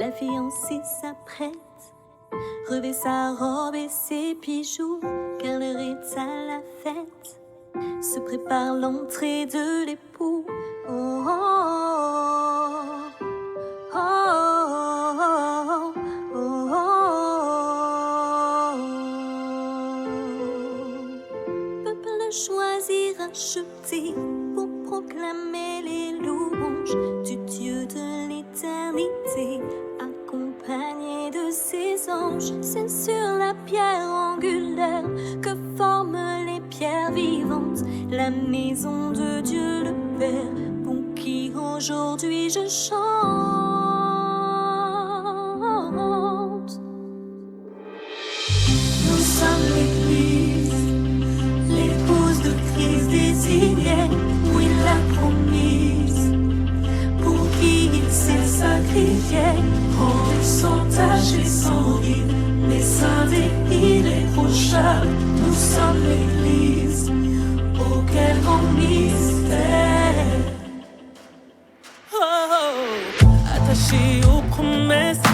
La fiancée s'apprête, revêt sa robe et ses bijoux, car l'heure est à la fête. Se prépare l'entrée de l'époux. Oh, oh, oh, oh, oh, oh, oh. Peuple choisir acheté pour proclamer les louanges du Dieu de l'éternité, accompagné de ses anges. C'est sur la pierre angulaire que forment les pierres vivantes la maison de Dieu le Père, pour qui aujourd'hui je chante. Nous sommes l'Église, l'épouse de Christ désignée, oui la promise, pour qui il s'est sacrifié, rendu sans tache et sans ride, mais saint et irréprochable. Nous sommes l'Église, oh quel grand mystère. Oh, attaché aux promesses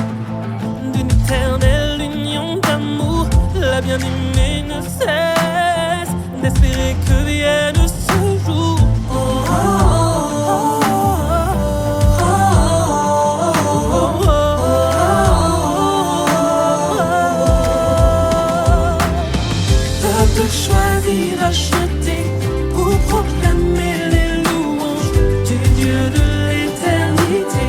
d'une éternelle union d'amour, la bien-aimée ne cesse d'espérer que vienne ce jour. Oh, oh, oh, choisir, acheter pour proclamer les louanges du Dieu de l'éternité,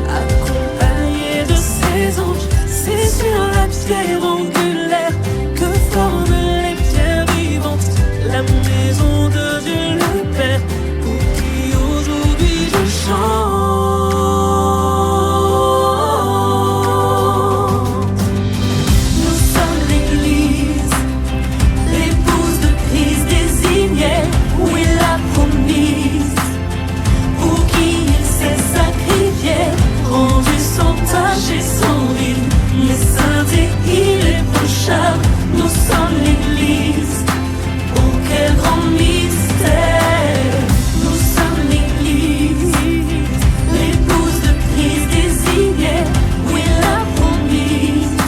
accompagné de ses anges. C'est sur la pierre angulaire que forment les pierres vivantes la maison de Dieu le Père, pour qui aujourd'hui je chante. Et sans rime, mais saint et irréprochable, nous sommes l'Église. Oh quel grand mystère! Nous sommes l'Église, l'épouse de Christ désignée, oui la promise,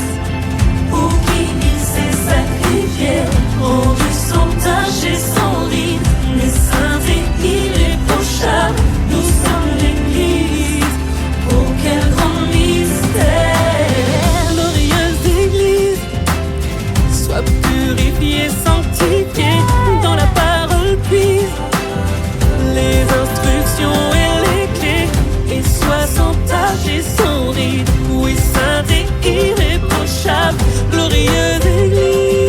pour qui il s'est sacrifié, rendu sans tache et sans ride, mais saint et irréprochable, nous sommes l'Église. Oh quel grand glorieuse Église, sois purifiée, sanctifiée dans la parole prise, les instructions et les clés, et sois sans tache et sans ride, oui sainte et irréprochable, glorieuse Église.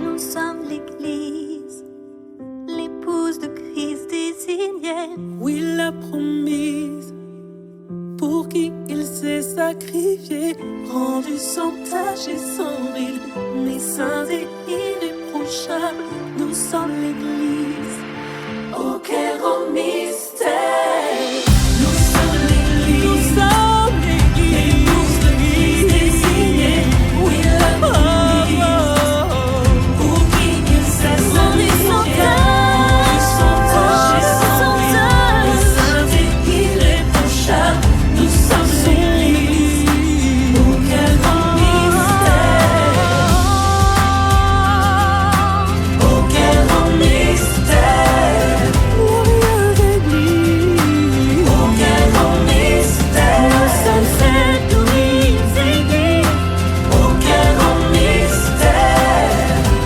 Nous sommes l'Église, l'épouse de Christ désignée, oui la promise, pour qui il s'est sacrifié, rendu sans tache et sans ride, mais saint et irréprochable, nous sommes l'Église. Oh quel grand mystère! Nous sommes l'Église, nous sommes l'Église, l'épouse de Christ désignée, oui la promise, pour qui il s'est sacrifié, rendu sans tache et sans ride, mais saint et irréprochable. Nous sommes l'Église, oh quel grand mystère, oh quel grand mystère, glorieuse Église, oh quel grand mystère, nous sommes cette glorieuse Église, oh quel grand mystère,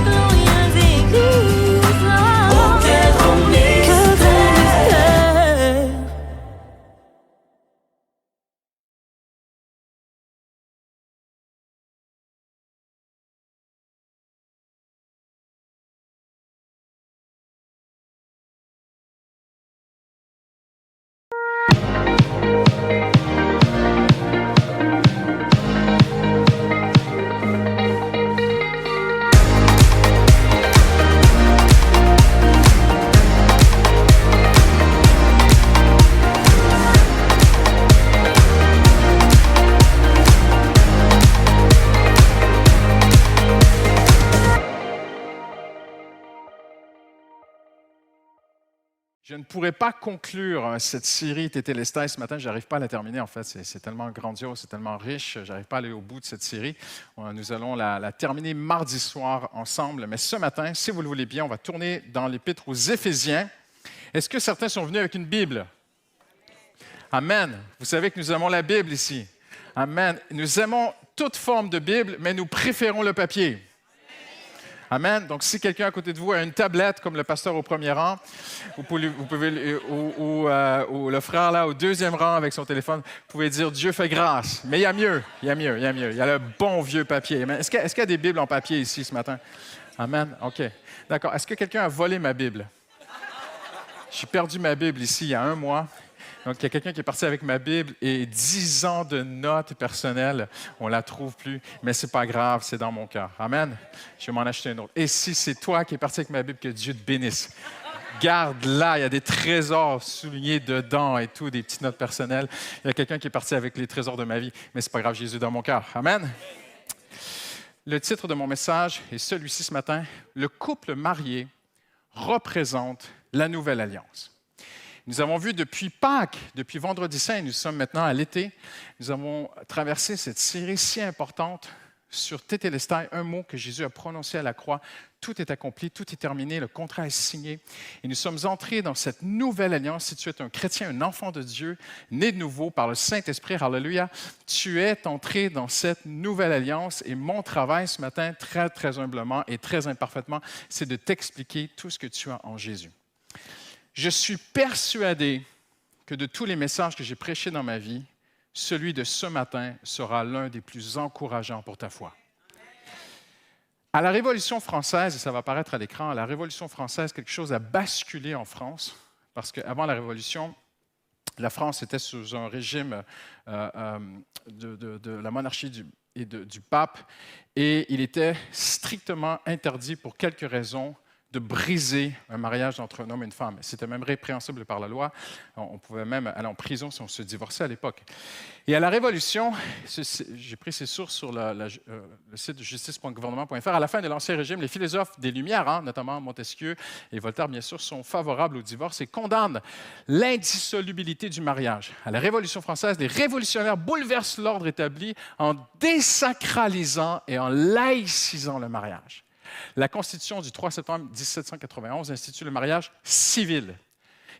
glorieuse Église, oh quel grand mystère. Je ne pourrais pas conclure cette série Tétélestai ce matin. Je n'arrive pas à la terminer, en fait. C'est tellement grandiose, c'est tellement riche. Je n'arrive pas à aller au bout de cette série. Nous allons la terminer mardi soir ensemble. Mais ce matin, si vous le voulez bien, on va tourner dans l'Épître aux Éphésiens. Est-ce que certains sont venus avec une Bible? Amen. Vous savez que nous aimons la Bible ici. Amen. Nous aimons toute forme de Bible, mais nous préférons le papier. Amen. Donc, si quelqu'un à côté de vous a une tablette, comme le pasteur au premier rang, ou le frère là au deuxième rang avec son téléphone, vous pouvez dire « Dieu fait grâce ». Mais il y a mieux, il y a mieux, il y a mieux. Il y a le bon vieux papier. Est-ce qu'il y a des Bibles en papier ici ce matin? Amen. OK. D'accord. Est-ce que quelqu'un a volé ma Bible? J'ai perdu ma Bible ici il y a 1 mois. Donc, il y a quelqu'un qui est parti avec ma Bible et 10 ans de notes personnelles, on ne la trouve plus, mais ce n'est pas grave, c'est dans mon cœur. Amen. Je vais m'en acheter une autre. Et si c'est toi qui es parti avec ma Bible, que Dieu te bénisse. Garde-la, il y a des trésors soulignés dedans et tout, des petites notes personnelles. Il y a quelqu'un qui est parti avec les trésors de ma vie, mais ce n'est pas grave, Jésus est dans mon cœur. Amen. Le titre de mon message est celui-ci ce matin, « Le couple marié représente la nouvelle alliance ». Nous avons vu depuis Pâques, depuis Vendredi Saint, nous sommes maintenant à l'été, nous avons traversé cette série si importante sur Tétélestai, un mot que Jésus a prononcé à la croix. Tout est accompli, tout est terminé, le contrat est signé. Et nous sommes entrés dans cette nouvelle alliance. Si tu es un chrétien, un enfant de Dieu, né de nouveau par le Saint-Esprit, alléluia, tu es entré dans cette nouvelle alliance. Et mon travail ce matin, très, très humblement et très imparfaitement, c'est de t'expliquer tout ce que tu as en Jésus. Je suis persuadé que de tous les messages que j'ai prêchés dans ma vie, celui de ce matin sera l'un des plus encourageants pour ta foi. À la Révolution française, et ça va apparaître à l'écran, à la Révolution française, quelque chose a basculé en France, parce qu'avant la Révolution, la France était sous un régime de la monarchie du pape, et il était strictement interdit pour quelques raisons de briser un mariage entre un homme et une femme. C'était même répréhensible par la loi. On pouvait même aller en prison si on se divorçait à l'époque. Et à la Révolution, j'ai pris ces sources sur le site justice.gouvernement.fr, à la fin de l'Ancien Régime, les philosophes des Lumières, notamment Montesquieu et Voltaire, bien sûr, sont favorables au divorce et condamnent l'indissolubilité du mariage. À la Révolution française, les révolutionnaires bouleversent l'ordre établi en désacralisant et en laïcisant le mariage. La Constitution du 3 septembre 1791 institue le mariage civil.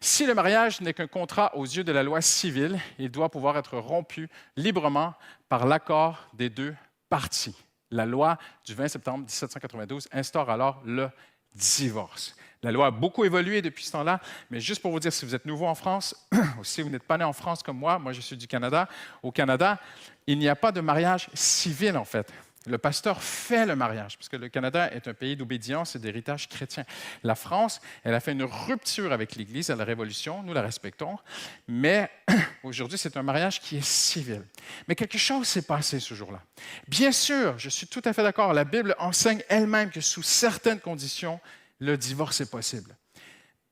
Si le mariage n'est qu'un contrat aux yeux de la loi civile, il doit pouvoir être rompu librement par l'accord des 2 parties. La loi du 20 septembre 1792 instaure alors le divorce. La loi a beaucoup évolué depuis ce temps-là, mais juste pour vous dire, si vous êtes nouveau en France, ou si vous n'êtes pas né en France comme moi je suis du Canada, au Canada, il n'y a pas de mariage civil en fait. Le pasteur fait le mariage, parce que le Canada est un pays d'obédience et d'héritage chrétien. La France, elle a fait une rupture avec l'Église à la Révolution, nous la respectons, mais aujourd'hui, c'est un mariage qui est civil. Mais quelque chose s'est passé ce jour-là. Bien sûr, je suis tout à fait d'accord, la Bible enseigne elle-même que sous certaines conditions, le divorce est possible.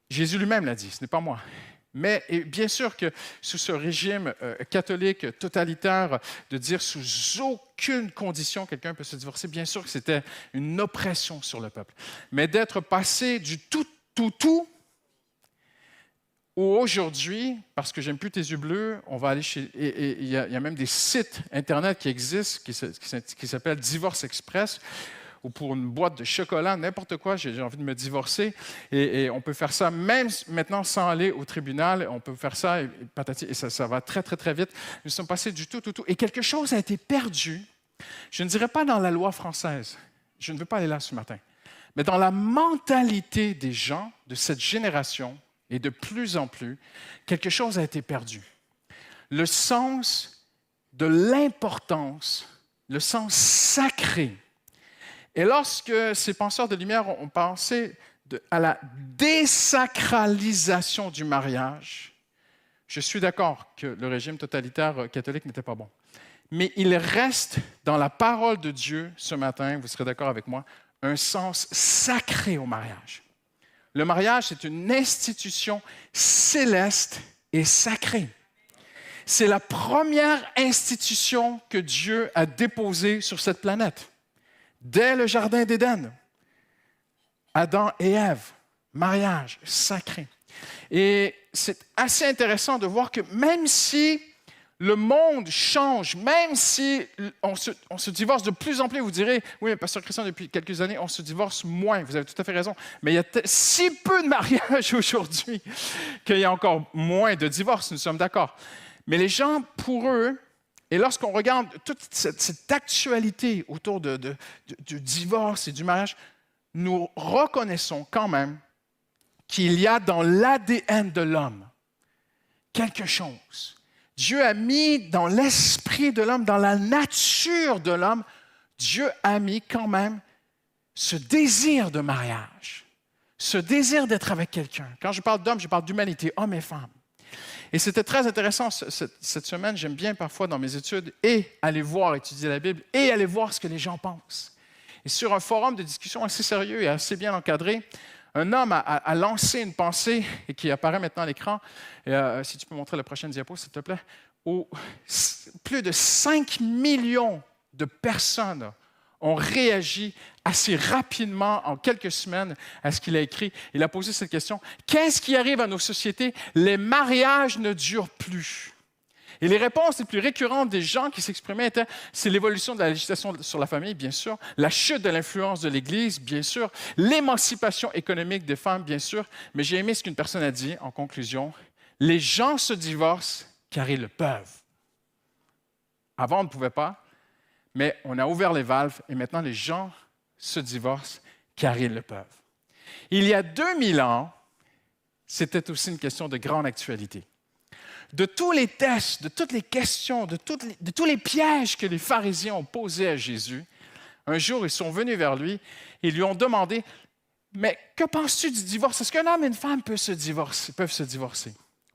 Jésus lui-même l'a dit, ce n'est pas moi. Mais bien sûr que sous ce régime catholique totalitaire, de dire sous aucune condition quelqu'un peut se divorcer, bien sûr que c'était une oppression sur le peuple. Mais d'être passé du tout, où aujourd'hui, parce que j'aime plus tes yeux bleus, on va aller chez... Et il y a même des sites Internet qui existent, qui s'appellent Divorce Express, ou pour une boîte de chocolat, n'importe quoi, j'ai envie de me divorcer. Et on peut faire ça même maintenant sans aller au tribunal. On peut faire ça, et ça va très, très, très vite. Nous sommes passés du tout. Et quelque chose a été perdu. Je ne dirais pas dans la loi française. Je ne veux pas aller là ce matin. Mais dans la mentalité des gens de cette génération, et de plus en plus, quelque chose a été perdu. Le sens de l'importance, le sens sacré. Et lorsque ces penseurs de lumière ont pensé à la désacralisation du mariage, je suis d'accord que le régime totalitaire catholique n'était pas bon. Mais il reste dans la parole de Dieu ce matin, vous serez d'accord avec moi, un sens sacré au mariage. Le mariage, c'est une institution céleste et sacrée. C'est la première institution que Dieu a déposée sur cette planète. Dès le Jardin d'Éden, Adam et Ève, mariage sacré. Et c'est assez intéressant de voir que même si le monde change, même si on se divorce de plus en plus, vous direz, oui, mais Pasteur Christian, depuis quelques années, on se divorce moins. Vous avez tout à fait raison. Mais il y a si peu de mariages aujourd'hui qu'il y a encore moins de divorces, nous sommes d'accord. Mais les gens, pour eux, et lorsqu'on regarde toute cette actualité autour du divorce et du mariage, nous reconnaissons quand même qu'il y a dans l'ADN de l'homme quelque chose. Dieu a mis dans l'esprit de l'homme, dans la nature de l'homme, Dieu a mis quand même ce désir de mariage, ce désir d'être avec quelqu'un. Quand je parle d'homme, je parle d'humanité, hommes et femmes. Et c'était très intéressant cette semaine. J'aime bien parfois dans mes études et aller voir, étudier la Bible et aller voir ce que les gens pensent. Et sur un forum de discussion assez sérieux et assez bien encadré, un homme a lancé une pensée et qui apparaît maintenant à l'écran. Si tu peux montrer la prochaine diapo, s'il te plaît. Où plus de 5 millions de personnes ont réagi assez rapidement, en quelques semaines, à ce qu'il a écrit. Il a posé cette question. Qu'est-ce qui arrive à nos sociétés? Les mariages ne durent plus. Et les réponses les plus récurrentes des gens qui s'exprimaient étaient, c'est l'évolution de la législation sur la famille, bien sûr, la chute de l'influence de l'Église, bien sûr, l'émancipation économique des femmes, bien sûr, mais j'ai aimé ce qu'une personne a dit en conclusion, les gens se divorcent car ils le peuvent. Avant, on ne pouvait pas, mais on a ouvert les valves et maintenant les gens se divorcent car ils le peuvent. Il y a 2000 ans, c'était aussi une question de grande actualité. De tous les tests, de toutes les questions, de tous les pièges que les pharisiens ont posés à Jésus, un jour, ils sont venus vers lui et lui ont demandé, « Mais que penses-tu du divorce? Est-ce qu'un homme et une femme peuvent se divorcer? »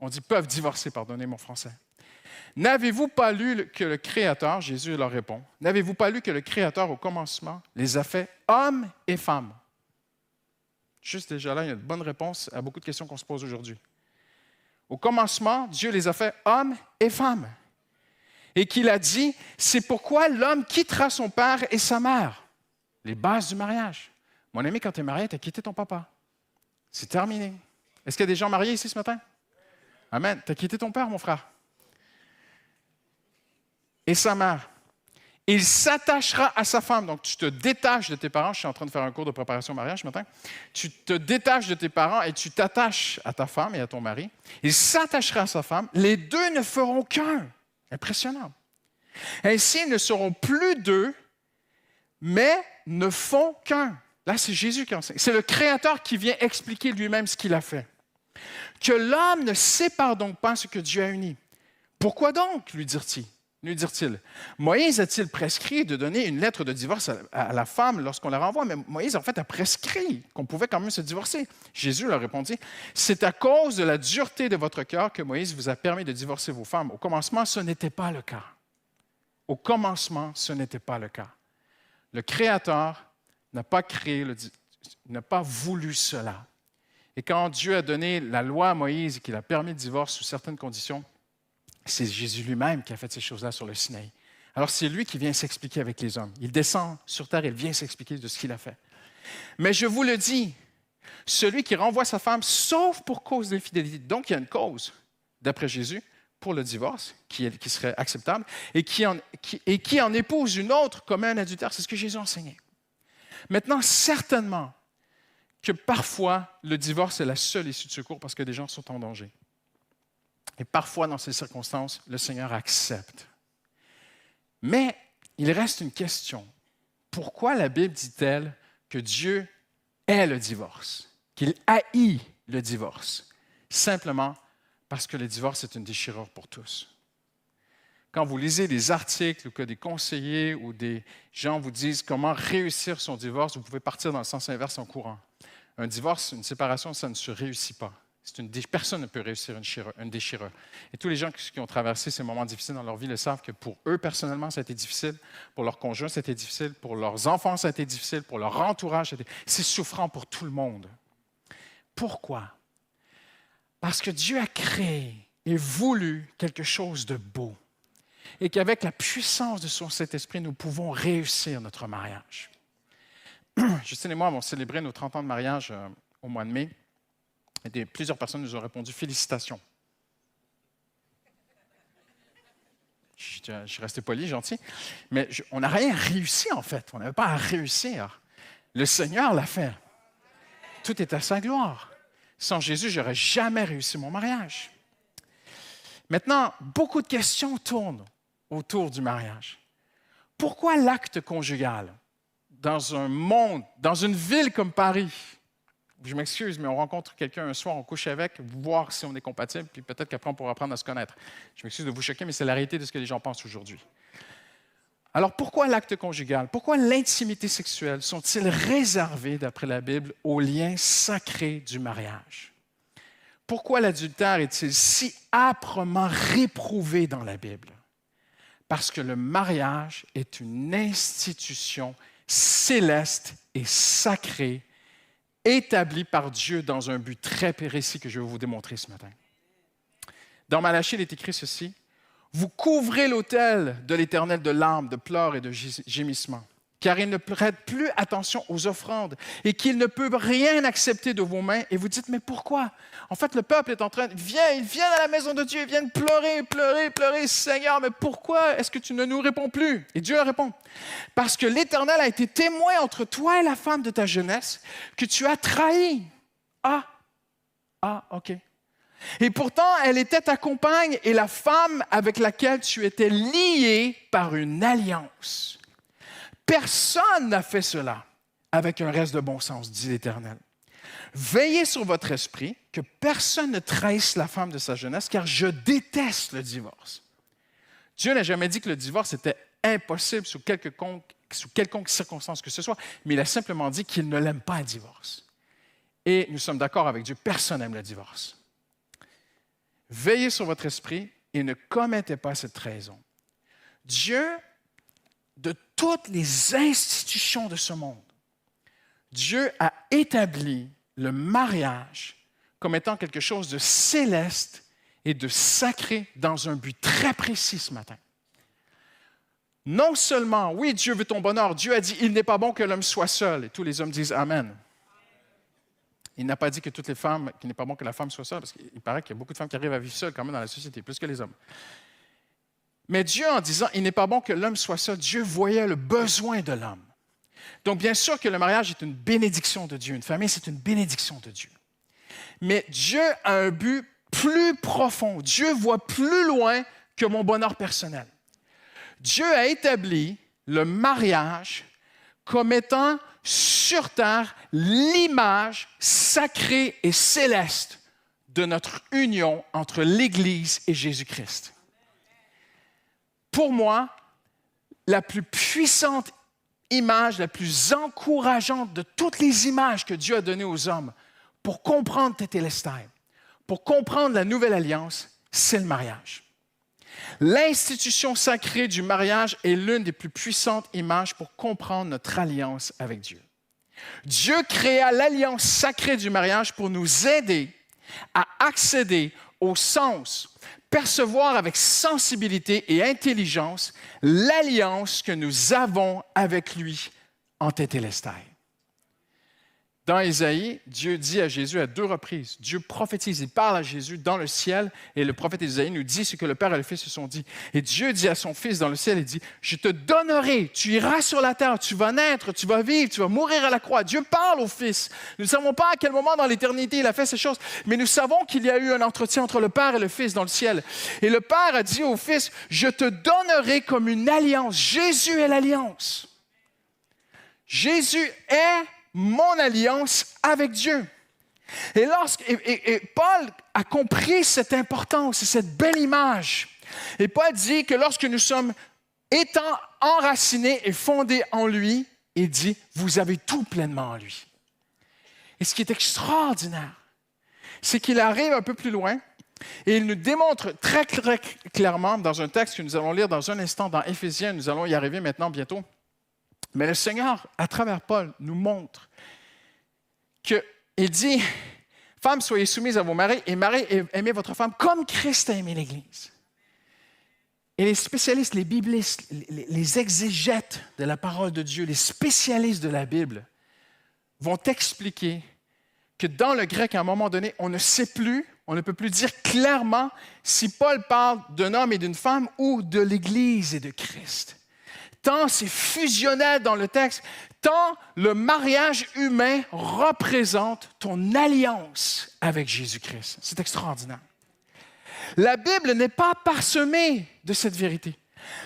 On dit « peuvent divorcer », pardonnez mon français. « N'avez-vous pas lu que le Créateur, Jésus leur répond, « N'avez-vous pas lu que le Créateur, au commencement, les a fait hommes et femmes? » Juste déjà là, il y a une bonne réponse à beaucoup de questions qu'on se pose aujourd'hui. Au commencement, Dieu les a fait hommes et femmes. Et qu'il a dit, c'est pourquoi l'homme quittera son père et sa mère. Les bases du mariage. Mon ami, quand tu es marié, tu as quitté ton papa. C'est terminé. Est-ce qu'il y a des gens mariés ici ce matin? Amen. Tu as quitté ton père, mon frère. Et sa mère. Il s'attachera à sa femme. Donc, tu te détaches de tes parents. Je suis en train de faire un cours de préparation au mariage ce matin. Tu te détaches de tes parents et tu t'attaches à ta femme et à ton mari. Il s'attachera à sa femme. Les deux ne feront qu'un. Impressionnant. Ainsi, ils ne seront plus deux, mais ne font qu'un. Là, c'est Jésus qui enseigne. C'est le Créateur qui vient expliquer lui-même ce qu'il a fait. Que l'homme ne sépare donc pas ce que Dieu a uni. Pourquoi donc, lui dit-il? Moïse a-t-il prescrit de donner une lettre de divorce à la femme lorsqu'on la renvoie? Mais Moïse, en fait, a prescrit qu'on pouvait quand même se divorcer. Jésus leur répondit, « C'est à cause de la dureté de votre cœur que Moïse vous a permis de divorcer vos femmes. Au commencement, ce n'était pas le cas. » Au commencement, ce n'était pas le cas. Le Créateur n'a pas voulu cela. Et quand Dieu a donné la loi à Moïse et qu'il a permis le divorce sous certaines conditions, c'est Jésus lui-même qui a fait ces choses-là sur le Sinaï. Alors, c'est lui qui vient s'expliquer avec les hommes. Il descend sur terre et il vient s'expliquer de ce qu'il a fait. Mais je vous le dis, celui qui renvoie sa femme, sauf pour cause d'infidélité, donc il y a une cause, d'après Jésus, pour le divorce, qui serait acceptable, et qui en épouse une autre comme un adultère. C'est ce que Jésus a enseigné. Maintenant, certainement que parfois, le divorce est la seule issue de secours parce que des gens sont en danger. Et parfois, dans ces circonstances, le Seigneur accepte. Mais il reste une question. Pourquoi la Bible dit-elle que Dieu est le divorce, qu'il haït le divorce? Simplement parce que le divorce est une déchirure pour tous. Quand vous lisez des articles ou que des conseillers ou des gens vous disent comment réussir son divorce, vous pouvez partir dans le sens inverse en courant. Un divorce, une séparation, ça ne se réussit pas. Personne ne peut réussir une déchirure. Et tous les gens qui ont traversé ces moments difficiles dans leur vie le savent que pour eux, personnellement, ça a été difficile. Pour leur conjoint, ça a été difficile. Pour leurs enfants, ça a été difficile. Pour leur entourage, c'est souffrant pour tout le monde. Pourquoi? Parce que Dieu a créé et voulu quelque chose de beau. Et qu'avec la puissance de son Saint-Esprit, nous pouvons réussir notre mariage. Justine et moi avons célébré nos 30 ans de mariage au mois de mai. Et plusieurs personnes nous ont répondu « Félicitations ». Je suis resté poli, gentil, mais on n'a rien réussi en fait. On n'avait pas à réussir. Le Seigneur l'a fait. Tout est à sa gloire. Sans Jésus, je n'aurais jamais réussi mon mariage. Maintenant, beaucoup de questions tournent autour du mariage. Pourquoi l'acte conjugal dans un monde, dans une ville comme Paris? Je m'excuse, mais on rencontre quelqu'un un soir, on couche avec, voir si on est compatible, puis peut-être qu'après on pourra apprendre à se connaître. Je m'excuse de vous choquer, mais c'est la réalité de ce que les gens pensent aujourd'hui. Alors pourquoi l'acte conjugal? Pourquoi l'intimité sexuelle sont-ils réservés, d'après la Bible, aux liens sacrés du mariage? Pourquoi l'adultère est-il si âprement réprouvé dans la Bible? Parce que le mariage est une institution céleste et sacrée, établie par Dieu dans un but très précis que je vais vous démontrer ce matin. Dans Malachie, il est écrit ceci: « Vous couvrez l'autel de l'Éternel de larmes, de pleurs et de gémissements, car il ne prête plus attention aux offrandes et qu'il ne peut rien accepter de vos mains. » Et vous dites, mais pourquoi? En fait, le peuple est en train de... Ils viennent à la maison de Dieu, ils viennent pleurer, pleurer, pleurer. Seigneur, mais pourquoi est-ce que tu ne nous réponds plus? Et Dieu répond, parce que l'Éternel a été témoin entre toi et la femme de ta jeunesse que tu as trahi. OK. Et pourtant, elle était ta compagne et la femme avec laquelle tu étais lié par une alliance. Personne n'a fait cela avec un reste de bon sens, dit l'Éternel. Veillez sur votre esprit, que personne ne trahisse la femme de sa jeunesse, car je déteste le divorce. Dieu n'a jamais dit que le divorce était impossible sous quelconque circonstance que ce soit, mais il a simplement dit qu'il ne l'aime pas, le divorce. Et nous sommes d'accord avec Dieu, personne n'aime le divorce. Veillez sur votre esprit et ne commettez pas cette trahison. Dieu, de toutes les institutions de ce monde, Dieu a établi le mariage comme étant quelque chose de céleste et de sacré dans un but très précis ce matin. Non seulement, oui, Dieu veut ton bonheur, Dieu a dit, il n'est pas bon que l'homme soit seul, et tous les hommes disent Amen. Il n'a pas dit que toutes les femmes, qu'il n'est pas bon que la femme soit seule, parce qu'il paraît qu'il y a beaucoup de femmes qui arrivent à vivre seules quand même dans la société, plus que les hommes. Mais Dieu, en disant, il n'est pas bon que l'homme soit seul, Dieu voyait le besoin de l'homme. Donc, bien sûr que le mariage est une bénédiction de Dieu. Une famille, c'est une bénédiction de Dieu. Mais Dieu a un but plus profond. Dieu voit plus loin que mon bonheur personnel. Dieu a établi le mariage comme étant sur terre l'image sacrée et céleste de notre union entre l'Église et Jésus-Christ. Pour moi, la plus puissante image, la plus encourageante de toutes les images que Dieu a données aux hommes pour comprendre Tétélestai, pour comprendre la nouvelle alliance, c'est le mariage. L'institution sacrée du mariage est l'une des plus puissantes images pour comprendre notre alliance avec Dieu. Dieu créa l'alliance sacrée du mariage pour nous aider à accéder au sens, percevoir avec sensibilité et intelligence l'alliance que nous avons avec lui en Tétélestai. Dans Ésaïe, Dieu dit à Jésus à 2 reprises, Dieu prophétise, il parle à Jésus dans le ciel et le prophète Ésaïe nous dit ce que le Père et le Fils se sont dit. Et Dieu dit à son Fils dans le ciel, il dit, je te donnerai, tu iras sur la terre, tu vas naître, tu vas vivre, tu vas mourir à la croix. Dieu parle au Fils. Nous ne savons pas à quel moment dans l'éternité il a fait ces choses, mais nous savons qu'il y a eu un entretien entre le Père et le Fils dans le ciel. Et le Père a dit au Fils, je te donnerai comme une alliance. Jésus est l'alliance. Jésus est mon alliance avec Dieu. Et Paul a compris cette importance et cette belle image. Et Paul dit que lorsque nous sommes étant enracinés et fondés en lui, il dit, vous avez tout pleinement en lui. Et ce qui est extraordinaire, c'est qu'il arrive un peu plus loin et il nous démontre très, très clairement dans un texte que nous allons lire dans un instant dans Éphésiens, nous allons y arriver maintenant bientôt. Mais le Seigneur, à travers Paul, nous montre qu'il dit, « Femmes, soyez soumises à vos maris, et maris, aimez votre femme comme Christ a aimé l'Église. » Et les spécialistes, les biblistes, les exégètes de la parole de Dieu, les spécialistes de la Bible, vont expliquer que dans le grec, à un moment donné, on ne sait plus, on ne peut plus dire clairement si Paul parle d'un homme et d'une femme ou de l'Église et de Christ. Tant c'est fusionnel dans le texte, tant le mariage humain représente ton alliance avec Jésus-Christ. C'est extraordinaire. La Bible n'est pas parsemée de cette vérité.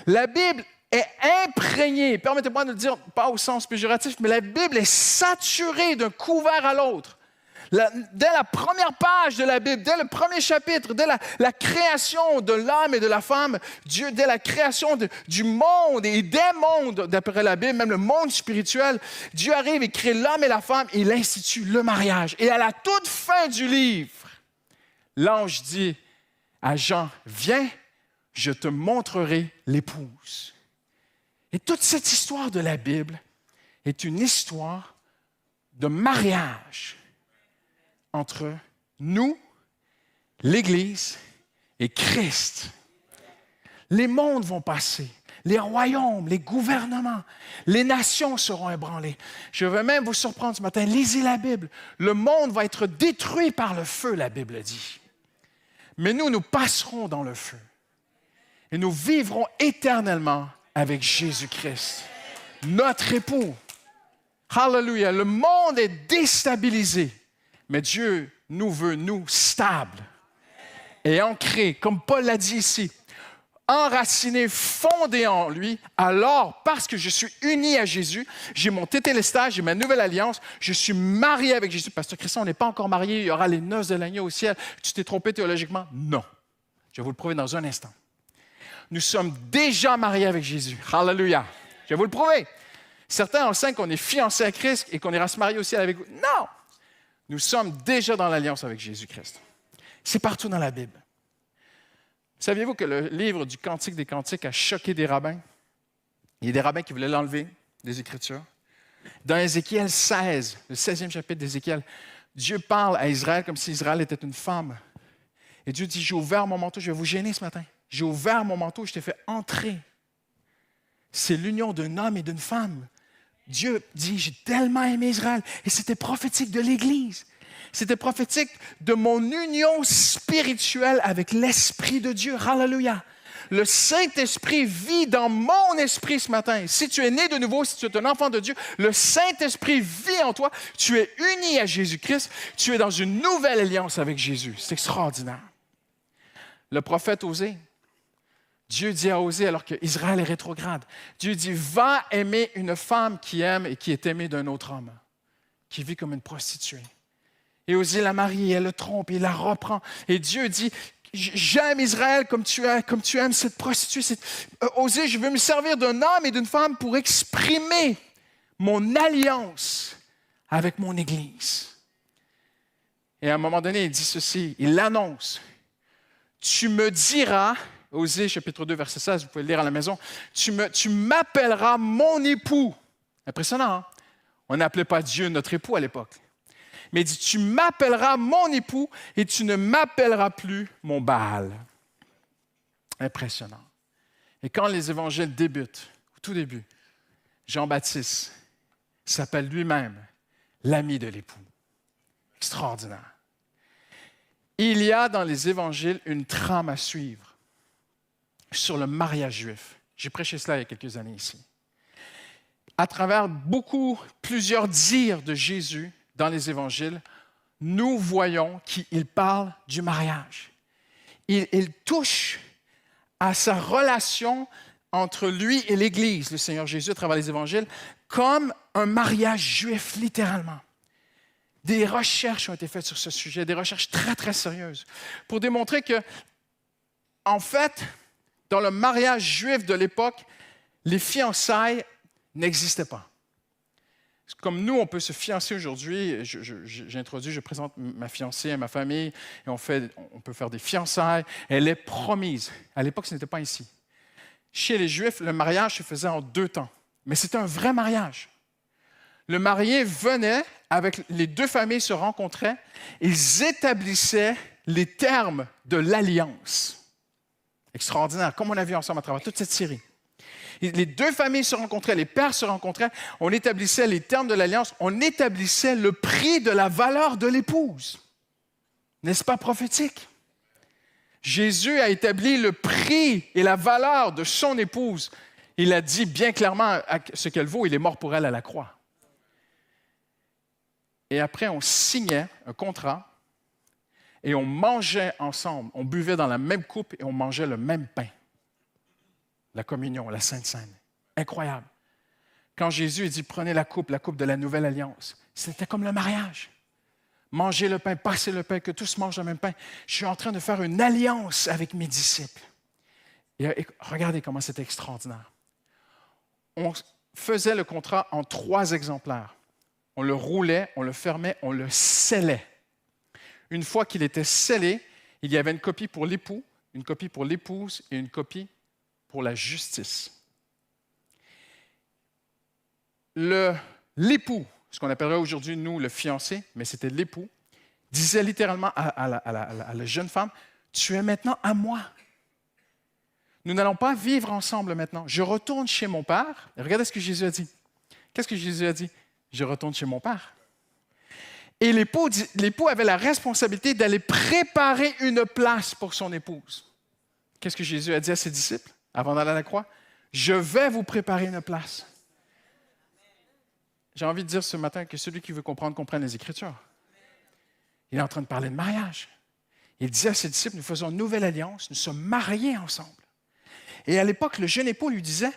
La Bible est imprégnée, permettez-moi de le dire, pas au sens péjoratif, mais la Bible est saturée d'un couvert à l'autre. Dès la première page de la Bible, dès le premier chapitre, dès la création de l'homme et de la femme, Dieu, dès la création du monde et des mondes, d'après la Bible, même le monde spirituel, Dieu arrive et crée l'homme et la femme et il institue le mariage. Et à la toute fin du livre, l'ange dit à Jean, « Viens, je te montrerai l'épouse. » Et toute cette histoire de la Bible est une histoire de mariage entre nous, l'Église et Christ. Les mondes vont passer, les royaumes, les gouvernements, les nations seront ébranlées. Je vais même vous surprendre ce matin, lisez la Bible. Le monde va être détruit par le feu, la Bible dit. Mais nous passerons dans le feu et nous vivrons éternellement avec Jésus-Christ, notre époux. Hallelujah! Le monde est déstabilisé. Mais Dieu nous veut, nous, stables et ancrés, comme Paul l'a dit ici, enracinés, fondés en lui. Alors, parce que je suis uni à Jésus, j'ai mon tétélestage, j'ai ma nouvelle alliance, je suis marié avec Jésus. Pasteur Christian, on n'est pas encore marié, il y aura les noces de l'agneau au ciel. Tu t'es trompé théologiquement? Non. Je vais vous le prouver dans un instant. Nous sommes déjà mariés avec Jésus. Hallelujah. Je vais vous le prouver. Certains enseignent qu'on est fiancés à Christ et qu'on ira se marier au ciel avec vous. Non! Nous sommes déjà dans l'alliance avec Jésus-Christ. C'est partout dans la Bible. Saviez-vous que le livre du Cantique des Cantiques a choqué des rabbins? Il y a des rabbins qui voulaient l'enlever des Écritures. Dans Ézéchiel 16, le 16e chapitre d'Ézéchiel, Dieu parle à Israël comme si Israël était une femme. Et Dieu dit, j'ai ouvert mon manteau, je vais vous gêner ce matin. J'ai ouvert mon manteau, je t'ai fait entrer. C'est l'union d'un homme et d'une femme. Dieu dit, j'ai tellement aimé Israël. Et c'était prophétique de l'Église. C'était prophétique de mon union spirituelle avec l'Esprit de Dieu. Hallelujah. Le Saint-Esprit vit dans mon esprit ce matin. Si tu es né de nouveau, si tu es un enfant de Dieu, le Saint-Esprit vit en toi. Tu es uni à Jésus-Christ. Tu es dans une nouvelle alliance avec Jésus. C'est extraordinaire. Le prophète Osée, Dieu dit à Osée, alors qu'Israël est rétrograde, Dieu dit, va aimer une femme qui aime et qui est aimée d'un autre homme, qui vit comme une prostituée. Et Osée la marie, elle le trompe, il la reprend. Et Dieu dit, j'aime Israël comme tu aimes cette prostituée. Osée, je veux me servir d'un homme et d'une femme pour exprimer mon alliance avec mon Église. Et à un moment donné, il dit ceci, il l'annonce. Tu me diras, Osée, chapitre 2, verset 16, vous pouvez le lire à la maison. Tu m'appelleras mon époux. Impressionnant, hein? On n'appelait pas Dieu notre époux à l'époque. Mais il dit, tu m'appelleras mon époux et tu ne m'appelleras plus mon Baal. Impressionnant. Et quand les évangiles débutent, au tout début, Jean-Baptiste s'appelle lui-même l'ami de l'époux. Extraordinaire. Il y a dans les évangiles une trame à suivre sur le mariage juif. J'ai prêché cela il y a quelques années ici. À travers plusieurs dires de Jésus dans les évangiles, nous voyons qu'il parle du mariage. Il touche à sa relation entre lui et l'Église, le Seigneur Jésus, à travers les évangiles, comme un mariage juif, littéralement. Des recherches ont été faites sur ce sujet, des recherches très, très sérieuses, pour démontrer que, en fait, dans le mariage juif de l'époque, les fiançailles n'existaient pas. Comme nous, on peut se fiancer aujourd'hui, je présente ma fiancée à ma famille, et on peut faire des fiançailles, elle est promise. À l'époque, ce n'était pas ici. Chez les Juifs, le mariage se faisait en 2 temps, mais c'était un vrai mariage. Le marié venait, les 2 familles se rencontraient, ils établissaient les termes de l'alliance. Extraordinaire, comme on a vu ensemble à travers toute cette série. Les deux familles se rencontraient, les pères se rencontraient, on établissait les termes de l'alliance, on établissait le prix de la valeur de l'épouse. N'est-ce pas prophétique? Jésus a établi le prix et la valeur de son épouse. Il a dit bien clairement ce qu'elle vaut, il est mort pour elle à la croix. Et après, on signait un contrat et on mangeait ensemble. On buvait dans la même coupe et on mangeait le même pain. La communion, la Sainte Seine. Incroyable. Quand Jésus dit « Prenez la coupe de la nouvelle alliance », c'était comme le mariage. Manger le pain, passer le pain, que tous mangent le même pain. Je suis en train de faire une alliance avec mes disciples. Et regardez comment c'est extraordinaire. On faisait le contrat en 3 exemplaires. On le roulait, on le fermait, on le scellait. Une fois qu'il était scellé, il y avait une copie pour l'époux, une copie pour l'épouse et une copie pour la justice. L'époux, ce qu'on appellerait aujourd'hui, nous, le fiancé, mais c'était l'époux, disait littéralement à la jeune femme, « Tu es maintenant à moi. Nous n'allons pas vivre ensemble maintenant. Je retourne chez mon père. » Regardez ce que Jésus a dit. Qu'est-ce que Jésus a dit? « Je retourne chez mon père. » Et l'époux avait la responsabilité d'aller préparer une place pour son épouse. Qu'est-ce que Jésus a dit à ses disciples avant d'aller à la croix? « Je vais vous préparer une place. » J'ai envie de dire ce matin que celui qui veut comprendre, comprenne les Écritures. Il est en train de parler de mariage. Il dit à ses disciples, nous faisons une nouvelle alliance, nous sommes mariés ensemble. Et à l'époque, le jeune époux lui disait,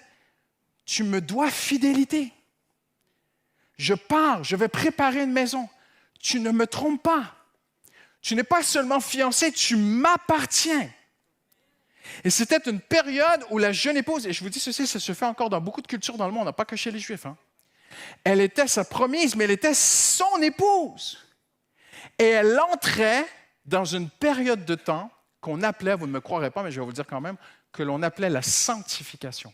tu me dois fidélité. Je pars, je vais préparer une maison. Tu ne me trompes pas. Tu n'es pas seulement fiancé, tu m'appartiens. Et c'était une période où la jeune épouse, et je vous dis ceci, ça se fait encore dans beaucoup de cultures dans le monde, pas que chez les Juifs, Elle était sa promise, mais elle était son épouse. Et elle entrait dans une période de temps qu'on appelait, vous ne me croirez pas, mais je vais vous le dire quand même, que l'on appelait la sanctification.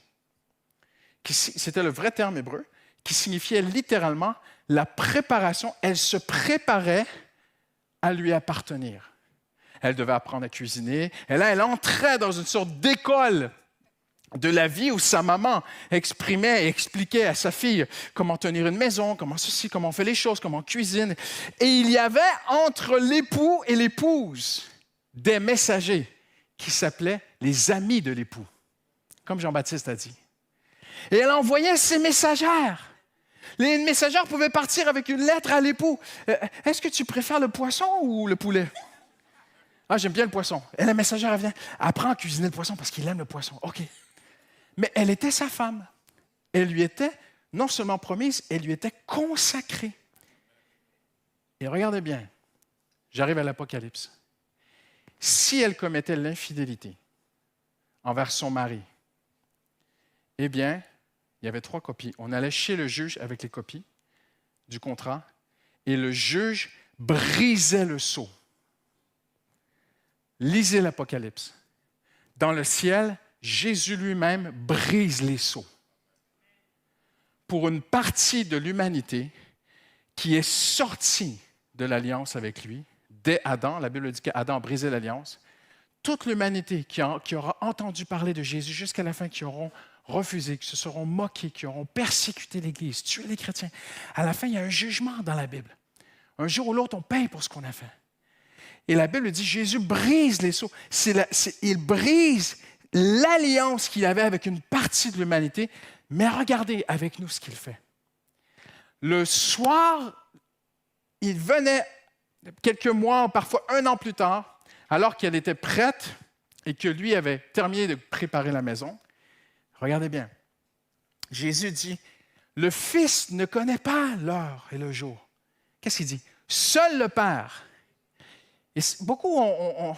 C'était le vrai terme hébreu, qui signifiait littéralement la préparation. Elle se préparait à lui appartenir. Elle devait apprendre à cuisiner. Et là, elle entrait dans une sorte d'école de la vie où sa maman exprimait et expliquait à sa fille comment tenir une maison, comment ceci, comment on fait les choses, comment on cuisine. Et il y avait entre l'époux et l'épouse des messagers qui s'appelaient les amis de l'époux, comme Jean-Baptiste a dit. Et elle envoyait ses messagères. Les messagères pouvaient partir avec une lettre à l'époux. « Est-ce que tu préfères le poisson ou le poulet? » « Ah, j'aime bien le poisson. » Et la messagère, elle vient, apprend à cuisiner le poisson parce qu'il aime le poisson. OK. Mais elle était sa femme. Elle lui était non seulement promise, elle lui était consacrée. Et regardez bien, j'arrive à l'Apocalypse. Si elle commettait l'infidélité envers son mari, eh bien, il y avait 3 copies. On allait chez le juge avec les copies du contrat et le juge brisait le sceau. Lisez l'Apocalypse. Dans le ciel, Jésus lui-même brise les sceaux pour une partie de l'humanité qui est sortie de l'alliance avec lui. Dès Adam, la Bible dit qu'Adam a brisé l'alliance. Toute l'humanité qui aura entendu parler de Jésus jusqu'à la fin, qui auront refusé, qui se seront moqués, qui auront persécuté l'Église, tué les chrétiens. À la fin, il y a un jugement dans la Bible. Un jour ou l'autre, on paye pour ce qu'on a fait. Et la Bible dit, Jésus brise les sceaux. Il brise l'alliance qu'il avait avec une partie de l'humanité. Mais regardez avec nous ce qu'il fait. Le soir, il venait quelques mois, parfois 1 an plus tard, alors qu'elle était prête et que lui avait terminé de préparer la maison. Regardez bien. Jésus dit, le Fils ne connaît pas l'heure et le jour. Qu'est-ce qu'il dit? Seul le Père. Et beaucoup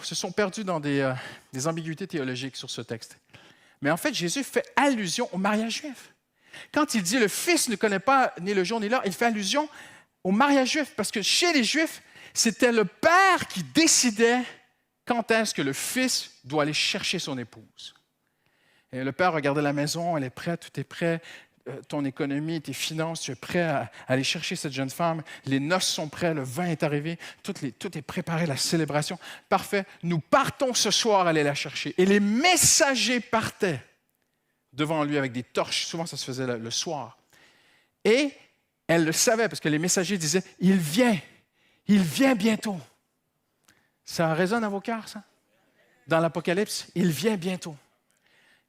se sont perdus dans des ambiguïtés théologiques sur ce texte. Mais en fait, Jésus fait allusion au mariage juif. Quand il dit « le Fils ne connaît pas ni le jour ni l'heure », il fait allusion au mariage juif. Parce que chez les Juifs, c'était le Père qui décidait quand est-ce que le Fils doit aller chercher son épouse. Et le Père regardait la maison, elle est prête, tout est prêt. Ton économie, tes finances, tu es prêt à aller chercher cette jeune femme. Les noces sont prêts, le vin est arrivé, tout est préparé, la célébration. Parfait, nous partons ce soir aller la chercher. Et les messagers partaient devant lui avec des torches. Souvent, ça se faisait le soir. Et elle le savait parce que les messagers disaient « Il vient bientôt ». Ça résonne à vos cœurs, ça? Dans l'Apocalypse, il vient bientôt.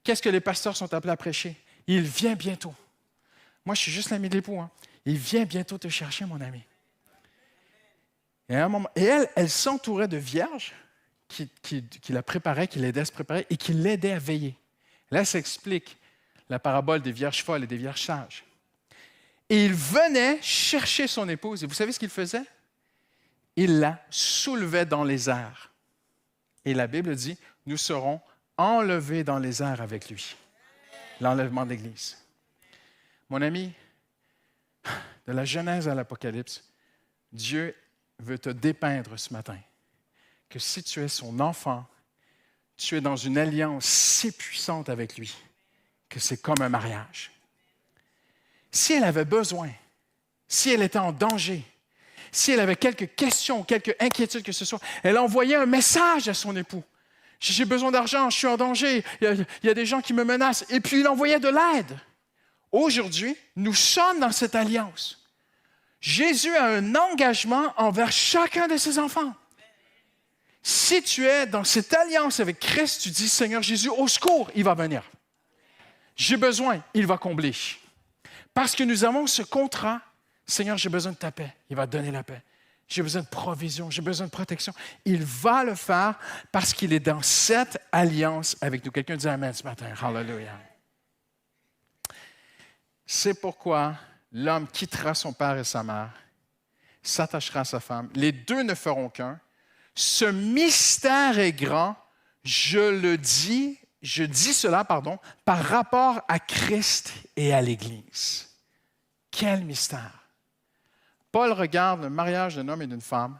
Qu'est-ce que les pasteurs sont appelés à prêcher? Il vient bientôt. Moi, je suis juste l'ami de l'époux. Hein? Il vient bientôt te chercher, mon ami. Et à un moment, elle s'entourait de vierges qui la préparaient, qui l'aidaient à se préparer et qui l'aidaient à veiller. Là, ça explique la parabole des vierges folles et des vierges sages. Et il venait chercher son épouse. Et vous savez ce qu'il faisait? Il la soulevait dans les airs. Et la Bible dit, nous serons enlevés dans les airs avec lui. L'enlèvement de l'Église. Mon ami, de la Genèse à l'Apocalypse, Dieu veut te dépeindre ce matin que si tu es son enfant, tu es dans une alliance si puissante avec lui que c'est comme un mariage. Si elle avait besoin, si elle était en danger, si elle avait quelques questions, quelques inquiétudes que ce soit, elle envoyait un message à son époux. J'ai besoin d'argent, je suis en danger, il y a des gens qui me menacent. Et puis il envoyait de l'aide. Aujourd'hui, nous sommes dans cette alliance. Jésus a un engagement envers chacun de ses enfants. Si tu es dans cette alliance avec Christ, tu dis, Seigneur Jésus, au secours, il va venir. J'ai besoin, il va combler. Parce que nous avons ce contrat, Seigneur, j'ai besoin de ta paix, il va donner la paix. J'ai besoin de provision, j'ai besoin de protection. Il va le faire parce qu'il est dans cette alliance avec nous. Quelqu'un dit Amen ce matin. Hallelujah. C'est pourquoi l'homme quittera son père et sa mère, s'attachera à sa femme. Les deux ne feront qu'un. Ce mystère est grand, je dis cela, par rapport à Christ et à l'Église. Quel mystère! Paul regarde le mariage d'un homme et d'une femme